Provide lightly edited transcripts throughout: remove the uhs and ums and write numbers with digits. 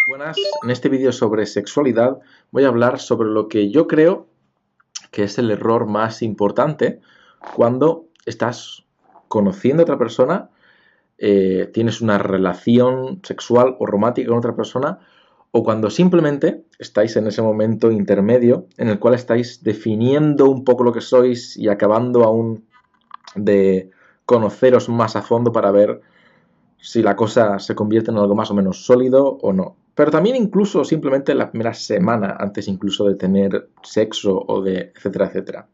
Buenas, en este vídeo sobre sexualidad voy a hablar sobre lo que yo creo que es el error más importante cuando estás conociendo a otra persona, tienes una relación sexual o romántica con otra persona, o cuando simplemente estáis en ese momento intermedio en el cual estáis definiendo un poco lo que sois y acabando aún de conoceros más a fondo para ver si la cosa se convierte en algo más o menos sólido o no. Pero también incluso simplemente la primera semana antes incluso de tener sexo o de etcétera, etcétera.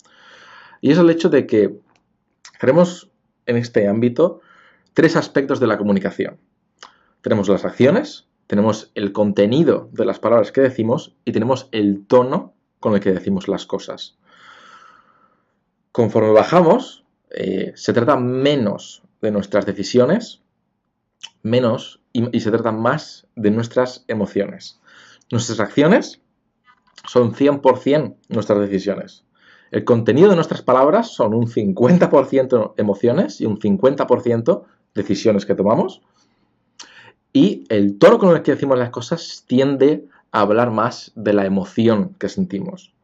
Y es el hecho de que tenemos en este ámbito tres aspectos de la comunicación. Tenemos las acciones, tenemos el contenido de las palabras que decimos y tenemos el tono con el que decimos las cosas. Conforme bajamos, se trata menos de nuestras decisiones, menos y se trata más de nuestras emociones. Nuestras acciones son 100% nuestras decisiones. El contenido de nuestras palabras son un 50% emociones y un 50% decisiones que tomamos. Y el tono con el que decimos las cosas tiende a hablar más de la emoción que sentimos.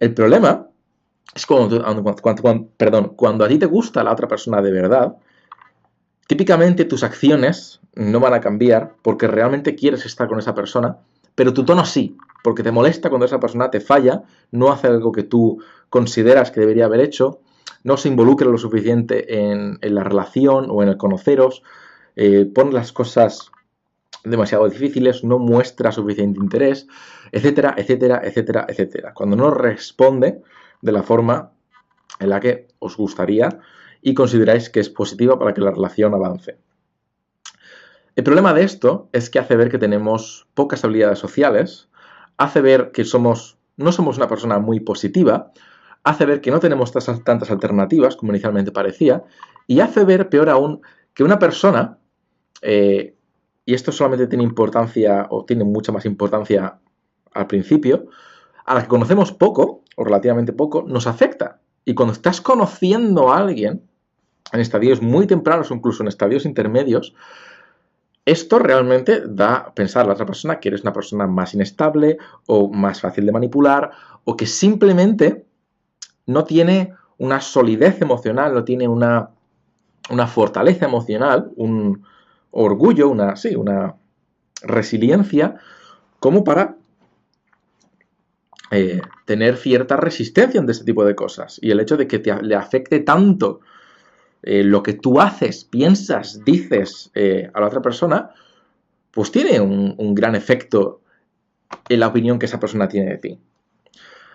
El problema es cuando a ti te gusta la otra persona de verdad, típicamente tus acciones no van a cambiar porque realmente quieres estar con esa persona, pero tu tono sí, porque te molesta cuando esa persona te falla, no hace algo que tú consideras que debería haber hecho, no se involucra lo suficiente en la relación o en el conoceros, pone las cosas demasiado difíciles, no muestra suficiente interés, etcétera, etcétera, etcétera, etcétera. Cuando no responde de la forma en la que os gustaría y consideráis que es positiva para que la relación avance. El problema de esto es que hace ver que tenemos pocas habilidades sociales, hace ver que no somos una persona muy positiva, hace ver que no tenemos tantas alternativas como inicialmente parecía, y hace ver, peor aún, que una persona, y esto solamente tiene importancia, o tiene mucha más importancia al principio, a la que conocemos poco, o relativamente poco, nos afecta. Y cuando estás conociendo a alguien, en estadios muy tempranos o incluso en estadios intermedios, esto realmente da a pensar a la otra persona que eres una persona más inestable o más fácil de manipular o que simplemente no tiene una solidez emocional, no tiene una fortaleza emocional, un orgullo, una resiliencia como para tener cierta resistencia ante este tipo de cosas. Y el hecho de que le afecte tanto lo que tú haces, piensas, dices a la otra persona, pues tiene un gran efecto en la opinión que esa persona tiene de ti.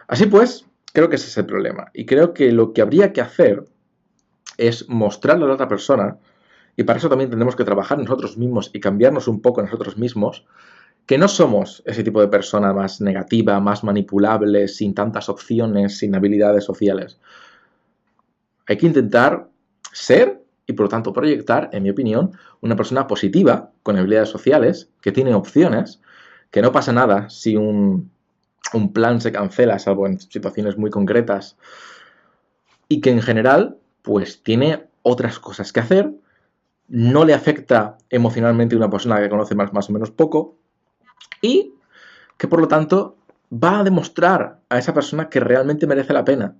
Así pues, creo que ese es el problema. Y creo que lo que habría que hacer es mostrarle a la otra persona, y para eso también tendremos que trabajar nosotros mismos y cambiarnos un poco nosotros mismos, que no somos ese tipo de persona más negativa, más manipulable, sin tantas opciones, sin habilidades sociales. Hay que intentar ser y por lo tanto proyectar, en mi opinión, una persona positiva, con habilidades sociales, que tiene opciones, que no pasa nada si un plan se cancela, salvo en situaciones muy concretas, y que en general, pues tiene otras cosas que hacer, no le afecta emocionalmente a una persona que conoce más o menos poco, y que por lo tanto va a demostrar a esa persona que realmente merece la pena.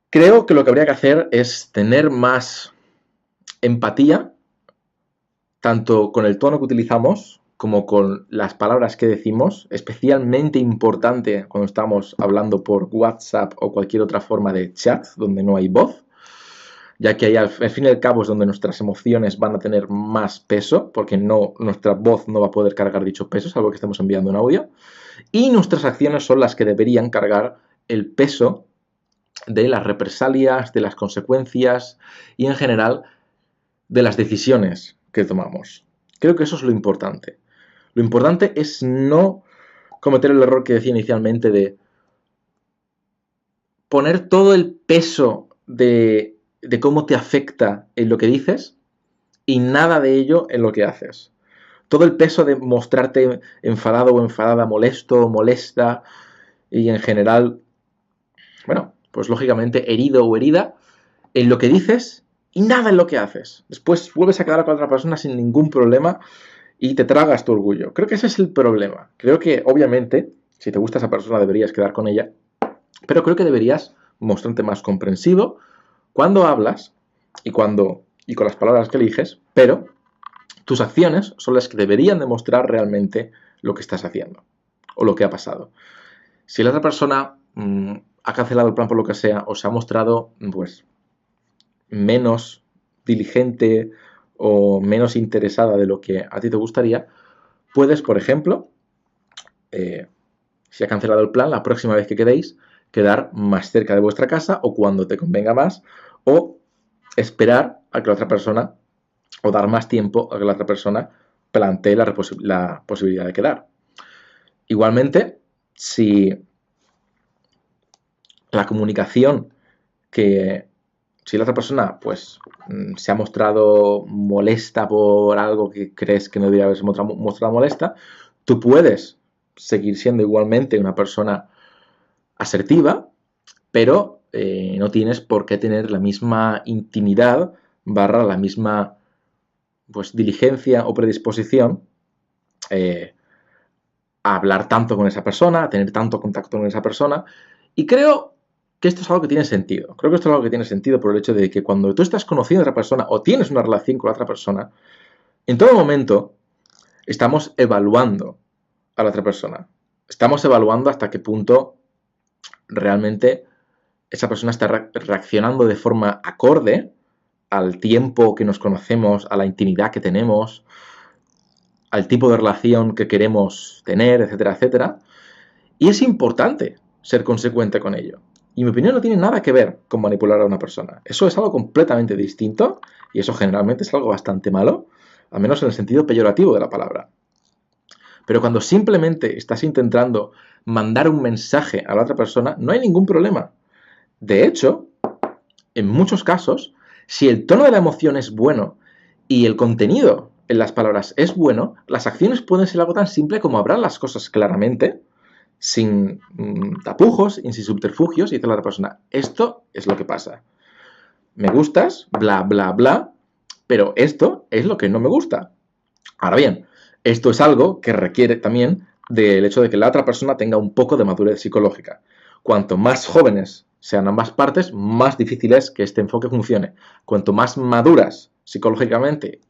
Creo que lo que habría que hacer es tener más empatía, tanto con el tono que utilizamos como con las palabras que decimos, especialmente importante cuando estamos hablando por WhatsApp o cualquier otra forma de chat donde no hay voz, ya que ahí al fin y al cabo es donde nuestras emociones van a tener más peso, porque nuestra voz no va a poder cargar dicho peso, salvo que estemos enviando un audio, y nuestras acciones son las que deberían cargar el peso de las represalias, de las consecuencias y en general de las decisiones que tomamos. Creo que eso es lo importante. Lo importante es no cometer el error que decía inicialmente de poner todo el peso de cómo te afecta en lo que dices y nada de ello en lo que haces. Todo el peso de mostrarte enfadado o enfadada, molesto o molesta y en general, bueno, pues lógicamente herido o herida en lo que dices y nada en lo que haces. Después vuelves a quedar con otra persona sin ningún problema y te tragas tu orgullo. Creo que ese es el problema. Creo que, obviamente, si te gusta esa persona deberías quedar con ella, pero creo que deberías mostrarte más comprensivo cuando hablas y con las palabras que eliges, pero tus acciones son las que deberían demostrar realmente lo que estás haciendo o lo que ha pasado. Si la otra persona ha cancelado el plan por lo que sea o se ha mostrado pues menos diligente o menos interesada de lo que a ti te gustaría, puedes, por ejemplo, si ha cancelado el plan, la próxima vez que quedéis, quedar más cerca de vuestra casa o cuando te convenga más, o esperar a que la otra persona, o dar más tiempo a que la otra persona plantee la posibilidad de quedar. Igualmente, si la comunicación si la otra persona pues se ha mostrado molesta por algo que crees que no debería haberse mostrado molesta, tú puedes seguir siendo igualmente una persona asertiva, pero no tienes por qué tener la misma intimidad la misma pues diligencia o predisposición a hablar tanto con esa persona, a tener tanto contacto con esa persona. Y creo que esto es algo que tiene sentido. Creo que esto es algo que tiene sentido por el hecho de que cuando tú estás conociendo a otra persona o tienes una relación con la otra persona, en todo momento estamos evaluando a la otra persona. Estamos evaluando hasta qué punto realmente esa persona está reaccionando de forma acorde al tiempo que nos conocemos, a la intimidad que tenemos, al tipo de relación que queremos tener, etcétera, etcétera. Y es importante ser consecuente con ello. Y mi opinión no tiene nada que ver con manipular a una persona. Eso es algo completamente distinto y eso generalmente es algo bastante malo, al menos en el sentido peyorativo de la palabra. Pero cuando simplemente estás intentando mandar un mensaje a la otra persona, no hay ningún problema. De hecho, en muchos casos, si el tono de la emoción es bueno y el contenido en las palabras es bueno, las acciones pueden ser algo tan simple como hablar las cosas claramente, sin tapujos y sin subterfugios, y decirle a la persona, esto es lo que pasa. Me gustas, bla, bla, bla, pero esto es lo que no me gusta. Ahora bien, esto es algo que requiere también del hecho de que la otra persona tenga un poco de madurez psicológica. Cuanto más jóvenes sean ambas partes, más difícil es que este enfoque funcione. Cuanto más maduras psicológicamente,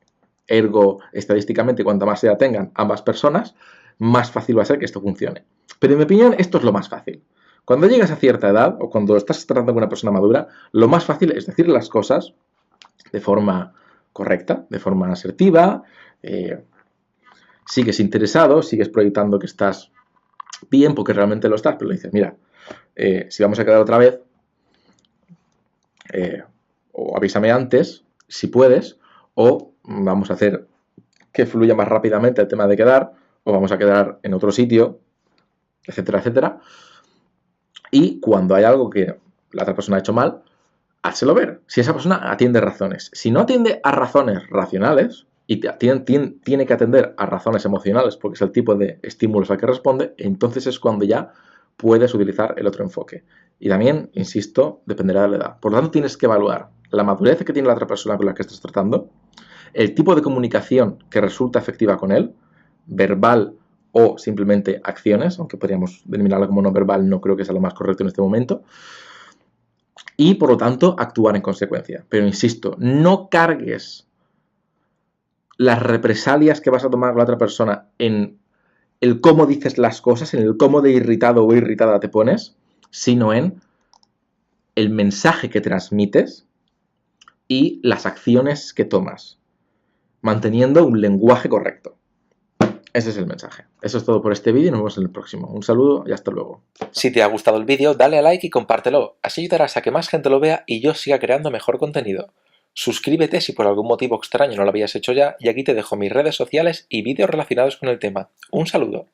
ergo estadísticamente, cuanto más edad tengan ambas personas, más fácil va a ser que esto funcione. Pero en mi opinión, esto es lo más fácil. Cuando llegas a cierta edad o cuando estás tratando con una persona madura, lo más fácil es decir las cosas de forma correcta, de forma asertiva, sigues interesado, sigues proyectando que estás bien porque realmente lo estás, pero le dices, mira, si vamos a quedar otra vez, o avísame antes, si puedes, o vamos a hacer que fluya más rápidamente el tema de quedar, o vamos a quedar en otro sitio, etcétera, etcétera. Y cuando hay algo que la otra persona ha hecho mal, házelo ver. Si esa persona atiende razones. Si no atiende a razones racionales y tiene que atender a razones emocionales porque es el tipo de estímulos al que responde, entonces es cuando ya puedes utilizar el otro enfoque. Y también, insisto, dependerá de la edad. Por lo tanto, tienes que evaluar la madurez que tiene la otra persona con la que estás tratando, el tipo de comunicación que resulta efectiva con él, verbal o simplemente acciones, aunque podríamos denominarla como no verbal, no creo que sea lo más correcto en este momento, y por lo tanto actuar en consecuencia. Pero insisto, no cargues las represalias que vas a tomar con la otra persona en el cómo dices las cosas, en el cómo de irritado o irritada te pones, sino en el mensaje que transmites y las acciones que tomas, manteniendo un lenguaje correcto. Ese es el mensaje. Eso es todo por este vídeo y nos vemos en el próximo. Un saludo y hasta luego. Si te ha gustado el vídeo, dale a like y compártelo. Así ayudarás a que más gente lo vea y yo siga creando mejor contenido. Suscríbete si por algún motivo extraño no lo habías hecho ya y aquí te dejo mis redes sociales y vídeos relacionados con el tema. Un saludo.